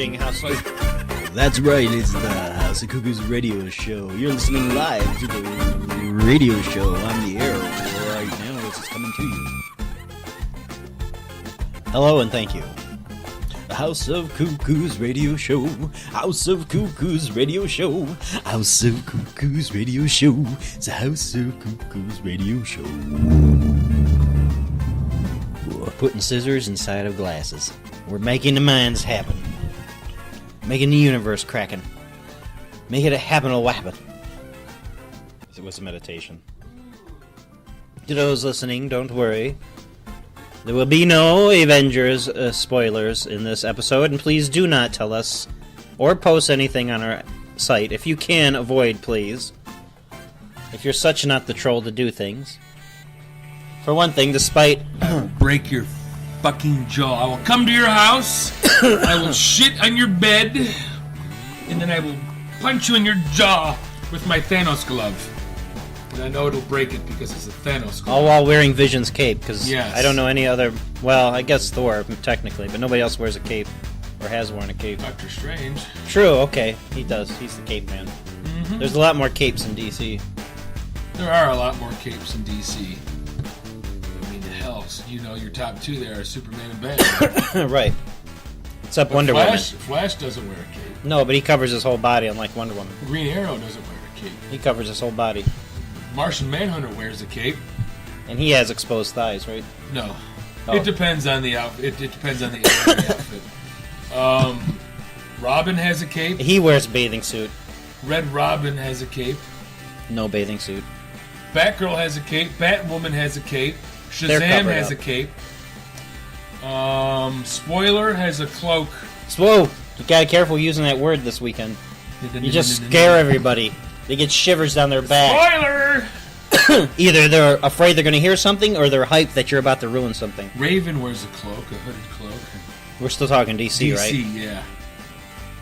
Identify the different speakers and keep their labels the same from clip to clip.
Speaker 1: listening, House of... That's right, it's the House of Cuckoos radio show. You're listening live to the radio show on the air right now as it's coming to you. Hello and thank you. The House of Cuckoos radio show. House of Cuckoos radio show. House of Cuckoos radio show. It's a House of Cuckoos radio show. We're putting scissors inside of glasses. We're making the minds happen. Making the universe cracking. Make it a happen a wappin'. It was a meditation. To those listening, don't worry. There will be no Avengers spoilers in this episode, and please do not tell us or post anything on our site. If you can, avoid, please. If you're such not the troll to do things. For one thing, despite...
Speaker 2: I will break your fucking jaw. I will come to your house, I will shit on your bed, and then I will punch you in your jaw with my Thanos glove. And I know it'll break it because it's a Thanos glove.
Speaker 1: All while wearing Vision's cape, because
Speaker 2: yes.
Speaker 1: I don't know any other... Well, I guess Thor, technically, but nobody else wears a cape, or has worn a cape.
Speaker 2: Doctor Strange.
Speaker 1: True, okay, he does. He's the cape man. Mm-hmm. There's a lot more capes in DC.
Speaker 2: There are a lot more capes in DC. I mean, hell, you know, your top two there are Superman and Batman.
Speaker 1: Right. Except Wonder Woman.
Speaker 2: Flash doesn't wear a cape.
Speaker 1: No, but he covers his whole body, unlike Wonder Woman.
Speaker 2: Green Arrow doesn't wear a cape.
Speaker 1: He covers his whole body.
Speaker 2: Martian Manhunter wears a cape.
Speaker 1: And he has exposed thighs, right?
Speaker 2: No.
Speaker 1: Oh.
Speaker 2: It depends on the outfit. It depends on the outfit. Robin has a cape.
Speaker 1: He wears a bathing suit.
Speaker 2: Red Robin has a cape.
Speaker 1: No bathing suit.
Speaker 2: Batgirl has a cape. Batwoman has a cape. Shazam has a cape. Spoiler has a cloak.
Speaker 1: Whoa! You gotta be careful using that word this weekend. You just scare everybody. They get shivers down their back.
Speaker 2: Spoiler!
Speaker 1: Either they're afraid they're gonna hear something, or they're hyped that you're about to ruin something.
Speaker 2: Raven wears a cloak, a hooded cloak.
Speaker 1: We're still talking DC, right?
Speaker 2: DC, yeah.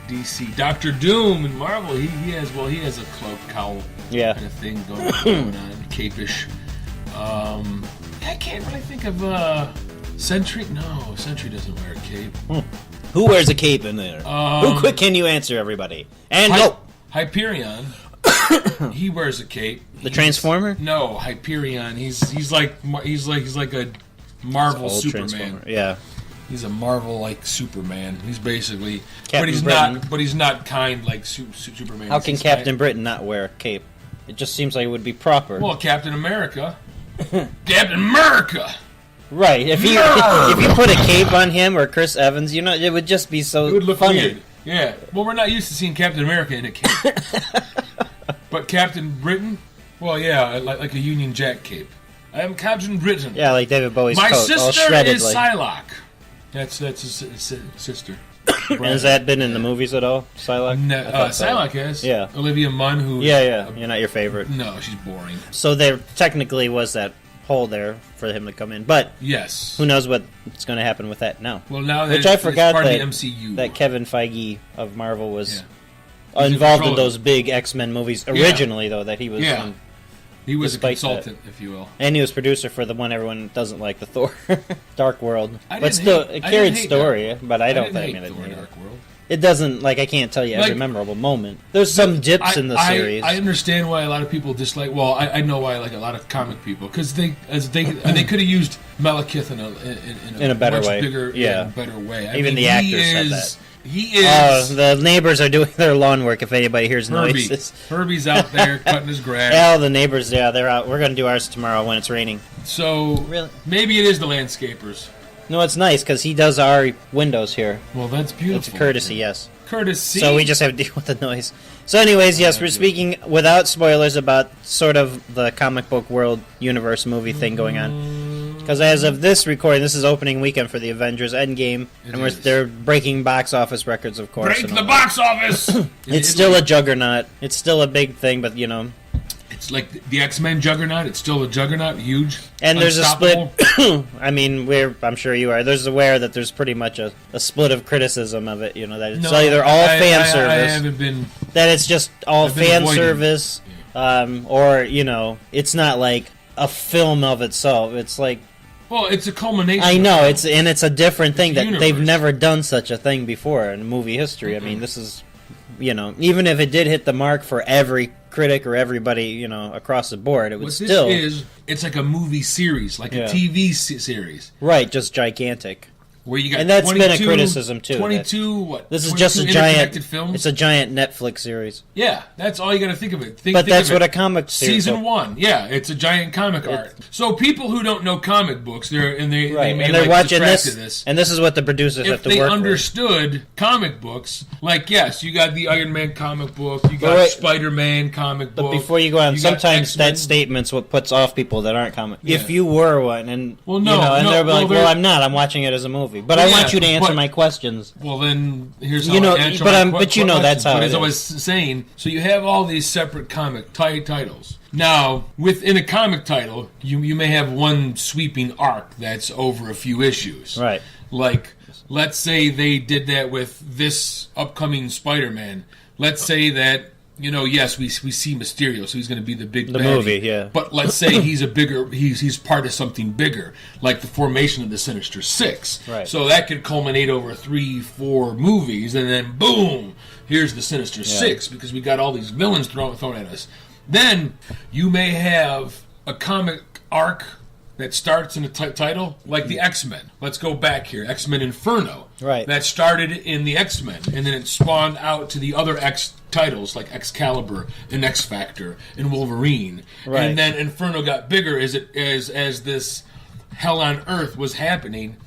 Speaker 2: DC. Doctor Doom in Marvel, he has a cloak, cowl,
Speaker 1: yeah,
Speaker 2: kind of thing going on, capish. I can't really think of Sentry. No, Sentry doesn't wear a cape.
Speaker 1: Who wears a cape in there? Who quick can you answer, everybody? And go.
Speaker 2: Hyperion. He wears a cape.
Speaker 1: The Transformer?
Speaker 2: No, Hyperion. He's like a Marvel Superman.
Speaker 1: Yeah.
Speaker 2: He's a Marvel-like Superman. He's basically,
Speaker 1: Captain
Speaker 2: but he's not kind like Superman.
Speaker 1: How can Captain Britain not wear a cape? It just seems like it would be proper.
Speaker 2: Well, Captain America. Captain America.
Speaker 1: Right. If you put a cape on him or Chris Evans, you know, it would just be so
Speaker 2: it would look
Speaker 1: funny.
Speaker 2: Weird. Yeah. Well, we're not used to seeing Captain America in a cape. But Captain Britain, well, yeah, like a Union Jack cape. I am Captain Britain.
Speaker 1: Yeah, like David Bowie's
Speaker 2: My
Speaker 1: coat,
Speaker 2: sister
Speaker 1: all shredded,
Speaker 2: is Psylocke. That's his sister.
Speaker 1: And has that been in the movies at all, Psylocke?
Speaker 2: No, Psylocke has.
Speaker 1: Yeah.
Speaker 2: Olivia Munn, who...
Speaker 1: Yeah. You're not your favorite.
Speaker 2: No, she's boring.
Speaker 1: So there technically was that hole there for him to come in, but...
Speaker 2: Yes.
Speaker 1: Who knows what's going to happen with that now.
Speaker 2: Well, now
Speaker 1: Which I forgot
Speaker 2: part
Speaker 1: that,
Speaker 2: of the MCU.
Speaker 1: That Kevin Feige of Marvel was involved in those big X-Men movies originally, though, that he was...
Speaker 2: Yeah. He was a consultant, if you will.
Speaker 1: And he was producer for the one everyone doesn't like, the Thor Dark World.
Speaker 2: But
Speaker 1: still, it carried story, but I don't think
Speaker 2: it Thor Dark World.
Speaker 1: It doesn't, like, I can't tell you every memorable moment. There's some dips in the series.
Speaker 2: I understand why a lot of people dislike, well, I know why, like, a lot of comic people, because they could have used Malekith in a
Speaker 1: better
Speaker 2: much
Speaker 1: way.
Speaker 2: bigger, better way.
Speaker 1: Even the actors said that.
Speaker 2: He is.
Speaker 1: The neighbors are doing their lawn work if anybody hears noises.
Speaker 2: Herbie's out there cutting his grass.
Speaker 1: Yeah, the neighbors, they're out. We're going to do ours tomorrow when it's raining.
Speaker 2: So, maybe it is the landscapers.
Speaker 1: No, it's nice because he does our windows here.
Speaker 2: Well, that's beautiful.
Speaker 1: It's a courtesy, yes.
Speaker 2: Courtesy.
Speaker 1: So we just have to deal with the noise. So anyways, yes, we're speaking without spoilers about sort of the comic book world universe movie thing going on. Because as of this recording, this is opening weekend for the Avengers Endgame, they're breaking box office records, of course.
Speaker 2: Break the box office!
Speaker 1: It's still a juggernaut. It's still a big thing, but, you know...
Speaker 2: It's like the X-Men juggernaut. It's still a juggernaut, huge.
Speaker 1: And there's a split. I mean, I'm sure you are. There's aware that there's pretty much a split of criticism of it. You know that it's either all fan service.
Speaker 2: I haven't been.
Speaker 1: That it's just all fan service, or you know, it's not like a film of itself. It's like
Speaker 2: Well, it's a culmination.
Speaker 1: I know, it's a different thing that
Speaker 2: universe.
Speaker 1: they've never done such a thing before in movie history. I mean, this is, even if it did hit the mark for every critic or everybody, across the board, it would still...
Speaker 2: It's like a movie series, like a TV series.
Speaker 1: Right, just gigantic.
Speaker 2: Where you got
Speaker 1: and that's been a criticism too.
Speaker 2: 22 what?
Speaker 1: This is just a giant
Speaker 2: films?
Speaker 1: It's a giant Netflix series.
Speaker 2: Yeah, that's all you got to think of it.
Speaker 1: But that's what a comic series.
Speaker 2: Season 1, yeah, it's a giant comic art. So people who don't know comic books, they're
Speaker 1: watching this, and this is what the producers have to work with.
Speaker 2: If they understood comic books, like yes, you got the Iron Man comic book, you got Spider-Man comic book.
Speaker 1: But before you go on, sometimes that statement's what puts off people that aren't comic. Yeah. If you were one, and they're like, well, I'm not. I'm watching it as a movie. But I want you to answer my questions.
Speaker 2: Well, then here's how I answer my questions.
Speaker 1: That's how.
Speaker 2: But as I was saying, so you have all these separate comic titles. Now, within a comic title, you may have one sweeping arc that's over a few issues.
Speaker 1: Right.
Speaker 2: Like, let's say they did that with this upcoming Spider-Man. Let's say that. Yes, we see Mysterio, so he's going to be the big baddie.
Speaker 1: Movie, yeah.
Speaker 2: But let's say he's part of something bigger, like the formation of the Sinister Six.
Speaker 1: Right.
Speaker 2: So that could culminate over 3-4 movies, and then boom, here's the Sinister Six, because we got all these villains thrown at us. Then you may have a comic arc that starts in a title, like the X-Men. Let's go back here. X-Men Inferno.
Speaker 1: Right.
Speaker 2: That started in the X-Men, and then it spawned out to the other X titles, like Excalibur and X-Factor and Wolverine.
Speaker 1: Right.
Speaker 2: And then Inferno got bigger as this Hell on Earth was happening,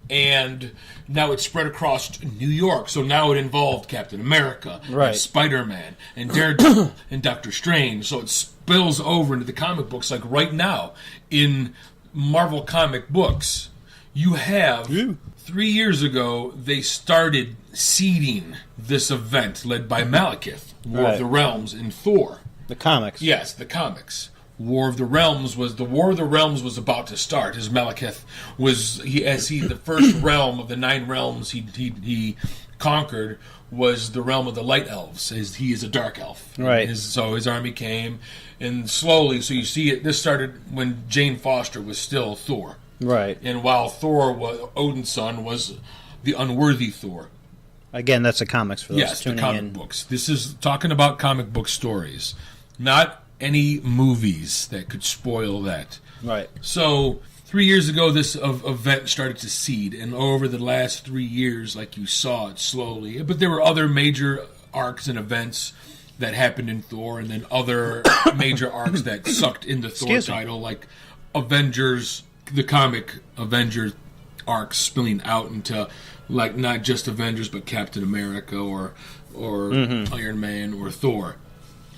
Speaker 2: and now it spread across New York. So now it involved Captain America, and Spider-Man, and Daredevil, and Doctor Strange. So it spills over into the comic books, like right now in Marvel comic books. You have 3 years ago they started seeding this event led by Malekith, War of the Realms in Thor.
Speaker 1: The comics.
Speaker 2: Yes, the comics. War of the Realms was about to start. As Malekith was the first realm of the 9 realms he conquered was the realm of the Light Elves. He is a dark elf.
Speaker 1: Right.
Speaker 2: So his army came, and slowly, so you see it. This started when Jane Foster was still Thor.
Speaker 1: Right.
Speaker 2: And while Odin's son was the unworthy Thor.
Speaker 1: Again, that's the comics for those tuning
Speaker 2: the comic
Speaker 1: in.
Speaker 2: books. This is talking about comic book stories, not any movies that could spoil that.
Speaker 1: Right.
Speaker 2: So 3 years ago, this event started to seed, and over the last 3 years, like you saw it slowly. But there were other major arcs and events that happened in Thor, and then other major arcs that sucked in the Thor title, like Avengers, the comic Avengers arc spilling out into like not just Avengers, but Captain America or Iron Man or Thor.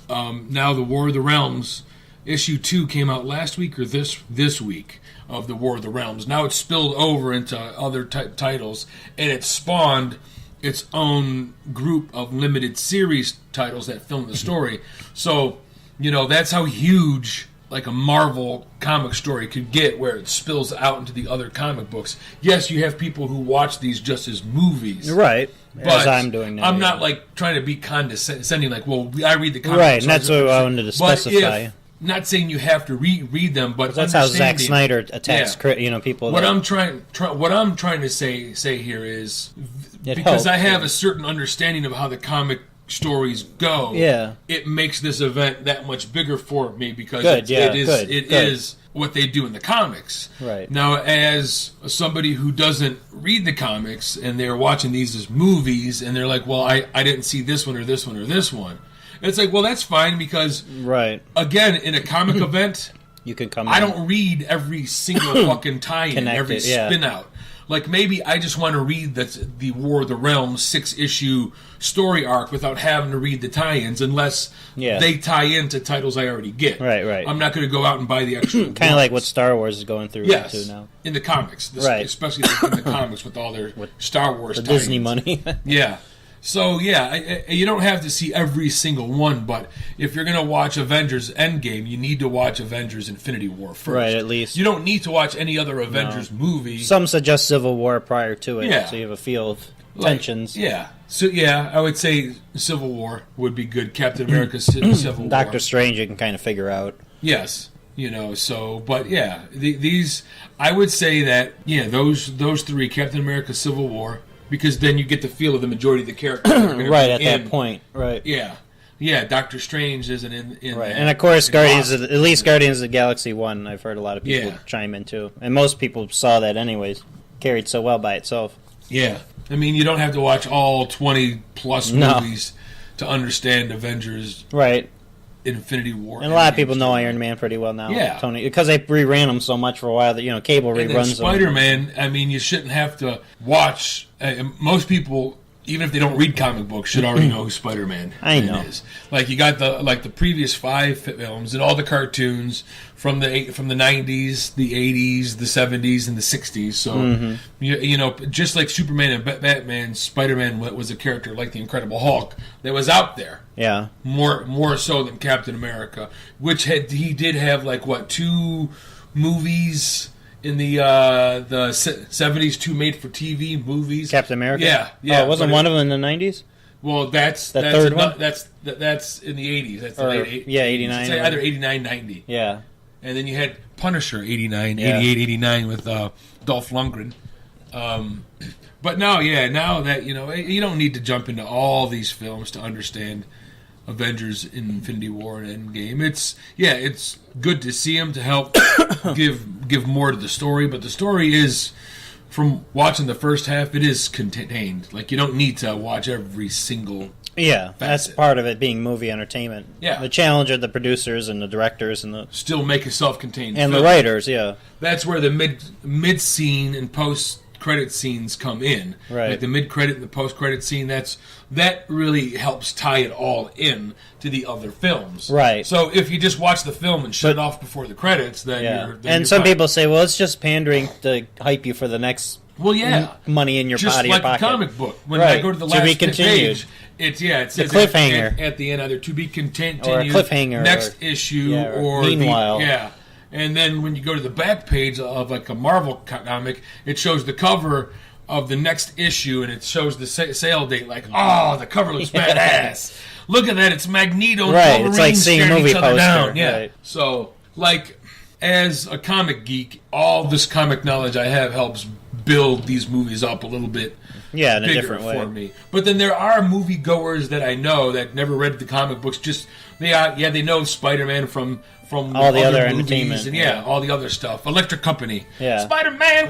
Speaker 2: Now the War of the Realms issue 2 came out last week or this week of the War of the Realms. Now it's spilled over into other titles, and it spawned its own group of limited series titles that film the story. So, that's how huge like a Marvel comic story could get, where it spills out into the other comic books. Yes, you have people who watch these just as movies.
Speaker 1: Right.
Speaker 2: But
Speaker 1: as I'm doing now.
Speaker 2: I'm not like trying to be condescending, like, well, I read the comic
Speaker 1: right,
Speaker 2: books.
Speaker 1: And that's what I wanted to specify.
Speaker 2: Not saying you have to read them, but
Speaker 1: that's how Zack Snyder attacks people.
Speaker 2: What I'm trying to say here is because I have a certain understanding of how the comic stories go.
Speaker 1: Yeah,
Speaker 2: it makes this event that much bigger for me because it is what they do in the comics.
Speaker 1: Right.
Speaker 2: Now, as somebody who doesn't read the comics and they're watching these as movies and they're like, well, I didn't see this one or this one or this one. It's like, well, that's fine because, again, in a comic event,
Speaker 1: you can come.
Speaker 2: I don't read every single fucking tie-in, every spin-out. Like, maybe I just want to read the War of the Realms 6-issue story arc without having to read the tie-ins unless they tie into titles I already get.
Speaker 1: Right.
Speaker 2: I'm not going to go out and buy the extra
Speaker 1: kind of like what Star Wars is going through too now.
Speaker 2: In the comics. Especially in the comics with all their Star Wars
Speaker 1: the
Speaker 2: tie-ins.
Speaker 1: Disney money.
Speaker 2: Yeah. So, you don't have to see every single one, but if you're going to watch Avengers Endgame, you need to watch Avengers Infinity War first.
Speaker 1: Right, at least.
Speaker 2: You don't need to watch any other Avengers movie.
Speaker 1: Some suggest Civil War prior to it, so you have a feel of tensions.
Speaker 2: So, I would say Civil War would be good. Captain America's Civil War.
Speaker 1: Doctor Strange you can kind of figure out.
Speaker 2: Yes. You know, so, but yeah, these, I would say that, yeah, those three, Captain America, Civil War, because then you get the feel of the majority of the characters.
Speaker 1: Right, at that point, right.
Speaker 2: Yeah. Yeah, Doctor Strange isn't in
Speaker 1: right.
Speaker 2: that.
Speaker 1: And of course, Guardians of the Galaxy 1, I've heard a lot of people chime in too. And most people saw that anyways. Carried so well by itself.
Speaker 2: Yeah. I mean, you don't have to watch all 20-plus movies to understand Avengers.
Speaker 1: Right.
Speaker 2: Infinity War.
Speaker 1: And a lot of people know Iron Man pretty well now.
Speaker 2: Yeah.
Speaker 1: Tony, because they reran them so much for a while that, you know, cable reruns them.
Speaker 2: Spider-Man, I mean, you shouldn't have to watch. Most people, even if they don't read comic books, should already know who Spider-Man is. Like, you got the previous 5 films and all the cartoons from the 90s, the 80s, the 70s, and the 60s. So, you know, just like Superman and Batman, Spider-Man was a character like the Incredible Hulk that was out there.
Speaker 1: Yeah.
Speaker 2: More so than Captain America, which he did have, like, what, 2 movies in the 70s, 2 made-for-TV movies.
Speaker 1: Captain America?
Speaker 2: Yeah.
Speaker 1: Oh, wasn't one of them in the 90s?
Speaker 2: Well, that's
Speaker 1: third one?
Speaker 2: That's in the 80s. That's the late 80s.
Speaker 1: Yeah, 89.
Speaker 2: It's either 89, 90.
Speaker 1: Yeah.
Speaker 2: And then you had Punisher, 89, 88, 89 with Dolph Lundgren. But now that, you know, you don't need to jump into all these films to understand Avengers, Infinity War, and Endgame. It's good to see them to help give more to the story, but the story is, from watching the first half, it is contained. Like, you don't need to watch every single
Speaker 1: that's part of it being movie entertainment.
Speaker 2: Yeah.
Speaker 1: The challenge of the producers and the directors and the
Speaker 2: still make a self-contained
Speaker 1: and
Speaker 2: film.
Speaker 1: the writers, yeah.
Speaker 2: That's where the mid scene and post credit scenes come in.
Speaker 1: Right.
Speaker 2: Like the mid credit and the post credit scene, that really helps tie it all in to the other films.
Speaker 1: Right.
Speaker 2: So if you just watch the film and shut it off before the credits, then you're
Speaker 1: some
Speaker 2: fine.
Speaker 1: people say, well, it's just pandering to hype you for the next money in your
Speaker 2: just
Speaker 1: body
Speaker 2: like
Speaker 1: or pocket.
Speaker 2: a comic book. When I go to the last page, it says
Speaker 1: cliffhanger
Speaker 2: at the end, either to be continued,
Speaker 1: or a cliffhanger,
Speaker 2: next issue, or
Speaker 1: meanwhile.
Speaker 2: And then when you go to the back page of like a Marvel comic, it shows the cover of the next issue, and it shows the sale date. Like, the cover looks badass. Look at that! It's Magneto and Wolverine
Speaker 1: it's like seeing
Speaker 2: staring
Speaker 1: movie
Speaker 2: each other
Speaker 1: poster.
Speaker 2: down. Yeah.
Speaker 1: Right.
Speaker 2: So, like, as a comic geek, all this comic knowledge I have helps build these movies up a little bit.
Speaker 1: Yeah, in a
Speaker 2: bigger
Speaker 1: different way.
Speaker 2: For me. But then there are moviegoers that I know that never read the comic books. Just they know Spider-Man from
Speaker 1: all the other
Speaker 2: movies
Speaker 1: entertainment
Speaker 2: and all the other stuff. Electric Company.
Speaker 1: Yeah.
Speaker 2: Spider-Man.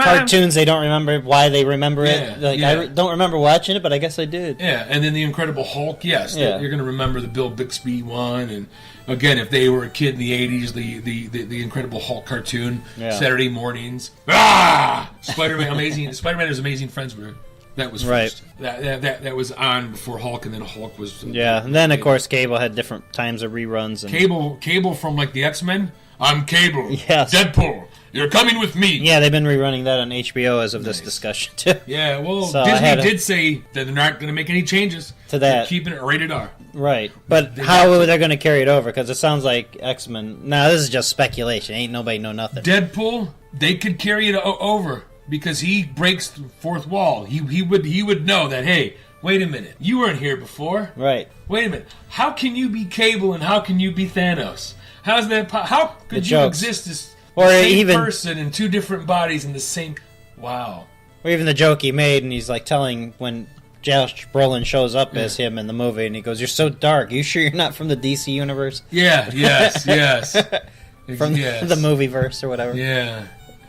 Speaker 1: Cartoons they don't remember why they remember it. Like I don't remember watching it, but I guess I did.
Speaker 2: Yeah, and then the Incredible Hulk. Yes, you're going to remember the Bill Bixby one, and again, if they were a kid in the '80s, the Incredible Hulk cartoon Saturday mornings. Spider-Man, amazing. Spider-Man is Amazing Friends with. That was first. That was on before Hulk, and then Hulk was.
Speaker 1: And then of course Cable had different times of reruns. And
Speaker 2: Cable from like the X-Men. I'm Cable.
Speaker 1: Yes.
Speaker 2: Deadpool. You're coming with me.
Speaker 1: Yeah, they've been rerunning that on HBO as of this discussion too.
Speaker 2: Yeah, well, so Disney did say that they're not going to make any changes
Speaker 1: to that.
Speaker 2: They're keeping it rated R.
Speaker 1: Right, but how are they going to carry it over? Because it sounds like X-Men. Now this is just speculation. Ain't nobody know nothing.
Speaker 2: Deadpool, they could carry it over. Because he breaks the fourth wall. He would know that, hey, wait a minute. You weren't here before.
Speaker 1: Right.
Speaker 2: Wait a minute. How can you be Cable and how can you be Thanos? How's that? How could you exist as the same person in 2 different bodies in the same... Wow.
Speaker 1: Or even the joke he made, and he's like telling when Josh Brolin shows up as him in the movie, and he goes, "You're so dark. You sure you're not from the DC universe?"
Speaker 2: Yeah, yes.
Speaker 1: From the movieverse or whatever.
Speaker 2: Yeah.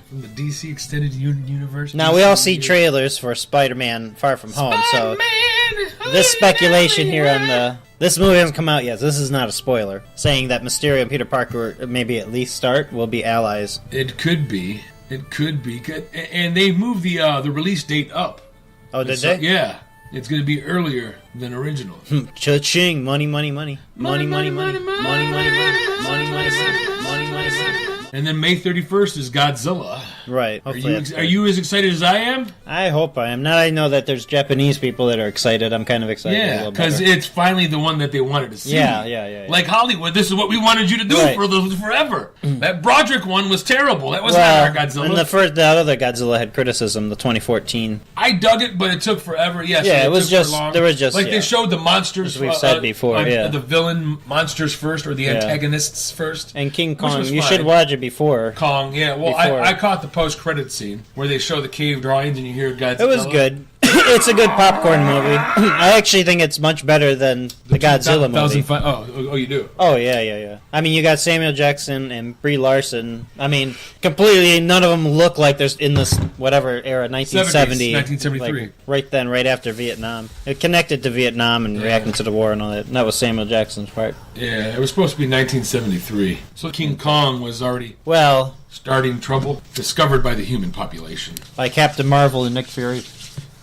Speaker 2: From the DC Extended Universe.
Speaker 1: Now, we all see trailers for Spider-Man Far From Home, so this speculation here on this movie hasn't come out yet, so this is not a spoiler, saying that Mysterio and Peter Parker, maybe at least will be allies.
Speaker 2: It could be. And they moved the release date up.
Speaker 1: Oh, did they?
Speaker 2: Yeah. It's going to be earlier than original.
Speaker 1: Cha-ching! Money, money, money. Money, money, money. Money, money, money. Money, money, money. Money, money, money.
Speaker 2: And then May 31st is Godzilla.
Speaker 1: Right.
Speaker 2: Are
Speaker 1: Hopefully
Speaker 2: you, are you as excited as I am?
Speaker 1: I hope I am. Now I know that there's Japanese people that are excited. I'm kind of excited.
Speaker 2: Yeah, because it's finally the one that they wanted to see.
Speaker 1: Yeah.
Speaker 2: Like Hollywood, this is what we wanted you to do forever. That Broderick one was terrible. That was not our Godzilla.
Speaker 1: And the other Godzilla had criticism, the 2014.
Speaker 2: I dug it, but it took forever. Yes,
Speaker 1: Yeah,
Speaker 2: it
Speaker 1: was
Speaker 2: took
Speaker 1: just
Speaker 2: long.
Speaker 1: there was just
Speaker 2: like they showed the monsters.
Speaker 1: As we've said before,
Speaker 2: the villain monsters first, or the antagonists first.
Speaker 1: And King Kong, you should watch it before.
Speaker 2: Kong, yeah. Well, I caught the post-credit scene where they show the cave drawings and you hear Godzilla.
Speaker 1: It was good. It's a good popcorn movie. I actually think it's much better than the Godzilla movie.
Speaker 2: Oh, you do?
Speaker 1: Oh, yeah. I mean, you got Samuel Jackson and Brie Larson. I mean, completely, none of them look like they're in this, whatever era, 1970.
Speaker 2: 1973.
Speaker 1: Like, right then, right after Vietnam. It connected to Vietnam and reacting to the war and all that. And that was Samuel Jackson's part.
Speaker 2: Yeah, it was supposed to be 1973. So King Kong was already starting trouble, discovered by the human population.
Speaker 1: By Captain Marvel and Nick Fury.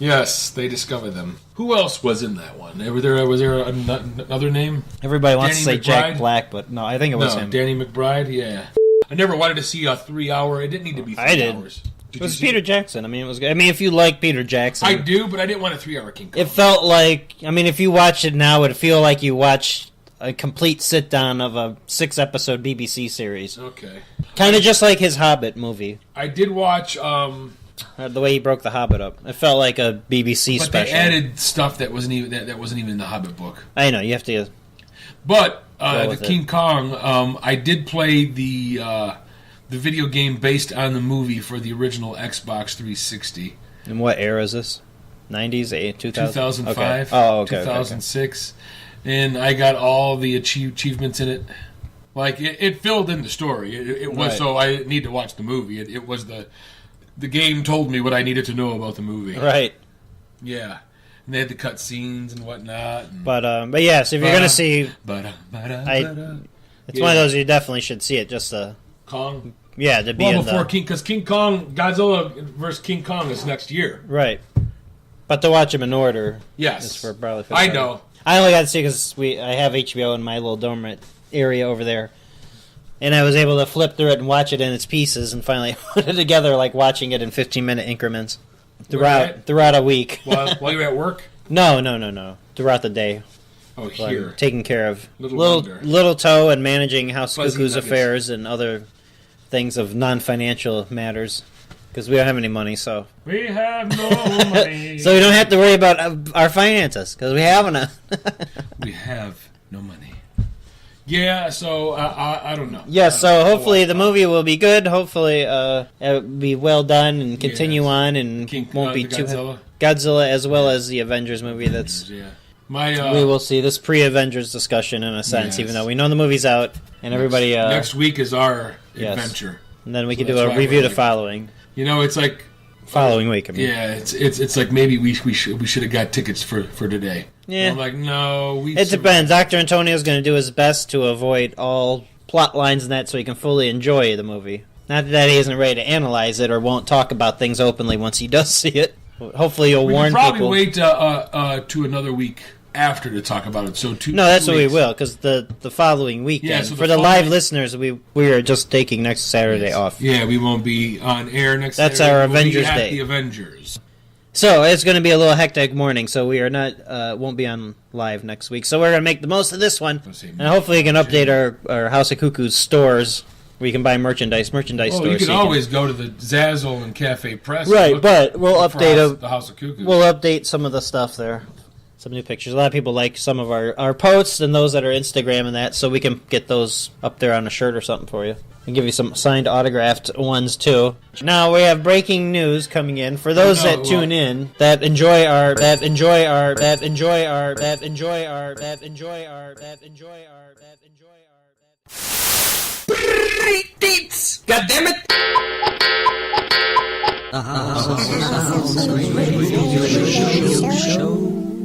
Speaker 2: Yes, they discovered them. Who else was in that one? Was there another name?
Speaker 1: Everybody wants
Speaker 2: Danny
Speaker 1: to say
Speaker 2: McBride?
Speaker 1: Jack Black, but no, I think it was him.
Speaker 2: Danny McBride, yeah. I never wanted to see a 3-hour. It didn't need to be 3 hours.
Speaker 1: It was Peter Jackson. I mean, it was good. I mean, if you like Peter Jackson.
Speaker 2: I do, but I didn't want a 3-hour King Kong.
Speaker 1: It felt like, I mean, if you watch it now, it would feel like you watched a complete sit-down of a 6-episode BBC series.
Speaker 2: Okay.
Speaker 1: Kind of just like his Hobbit movie.
Speaker 2: I did watch...
Speaker 1: the way he broke the Hobbit up. It felt like a BBC special.
Speaker 2: But they added stuff that wasn't even in the Hobbit book.
Speaker 1: I know, you have to...
Speaker 2: But the King Kong, I did play the video game based on the movie for the original Xbox 360.
Speaker 1: And what era is this? 90s? 2000?
Speaker 2: 2005.
Speaker 1: Okay. Oh, okay.
Speaker 2: 2006. Okay. And I got all the achievements in it. Like, it filled in the story. It was so I didn't need to watch the movie. It was the game told me what I needed to know about the movie.
Speaker 1: Right.
Speaker 2: Yeah. And they had the cut scenes and whatnot. And
Speaker 1: but yeah, so if you're going to see... It's one of those you definitely should see it, just to...
Speaker 2: Kong?
Speaker 1: Yeah, to be in
Speaker 2: before because King Kong, Godzilla versus King Kong is next year.
Speaker 1: Right. But to watch them in order...
Speaker 2: Yes.
Speaker 1: Is for probably...
Speaker 2: I know.
Speaker 1: I only got to see because I have HBO in my little dormant area over there. And I was able to flip through it and watch it in its pieces and finally put it together like watching it in 15-minute increments throughout a week.
Speaker 2: While you're at work?
Speaker 1: No. Throughout the day.
Speaker 2: Oh, here.
Speaker 1: Taking care of
Speaker 2: Little
Speaker 1: Toe and managing House of Cuckoos
Speaker 2: nuggets.
Speaker 1: affairs and other things of non-financial matters. Because we don't have any money, so...
Speaker 2: We have no money.
Speaker 1: So we don't have to worry about our finances, because we have none.
Speaker 2: We have no money. Yeah, so I don't know.
Speaker 1: Yeah, so hopefully the movie will be good. Hopefully it will be well done and continue on and won't be too... Godzilla as well as the Avengers movie. We will see this pre-Avengers discussion in a sense, even though we know the movie's out and everybody...
Speaker 2: next week is our adventure.
Speaker 1: And then we can do a review the following.
Speaker 2: You know, it's like...
Speaker 1: Following week, I mean.
Speaker 2: Yeah, it's like maybe we should have got tickets for today. Yeah. And I'm like, no.
Speaker 1: It depends. Dr. Antonio's going to do his best to avoid all plot lines and that so he can fully enjoy the movie. Not that he isn't ready to analyze it or won't talk about things openly once he does see it. Hopefully you'll warn people.
Speaker 2: We can probably wait to another week after to talk about it. So
Speaker 1: that's what we will, because the following weekend. So for the live listeners, we are just taking next Saturday off.
Speaker 2: Yeah, we won't be on air next Saturday.
Speaker 1: That's our Avengers Day.
Speaker 2: The Avengers.
Speaker 1: So it's going to be a little hectic morning, so we are not won't be on live next week. So we're going to make the most of this one, and hopefully we can update our House of Cuckoos stores where you can buy merchandise stores.
Speaker 2: You can always go to the Zazzle and Cafe Press.
Speaker 1: Right, but we'll update
Speaker 2: the House of Cuckoos.
Speaker 1: We'll update some of the stuff there. Some new pictures. A lot of people like some of our posts and those that are Instagram and that, so we can get those up there on a shirt or something for you. And give you some signed autographed ones too. Now we have breaking news coming in for those that tune in that enjoy our
Speaker 3: God damn it!
Speaker 4: The House of Cuckoos.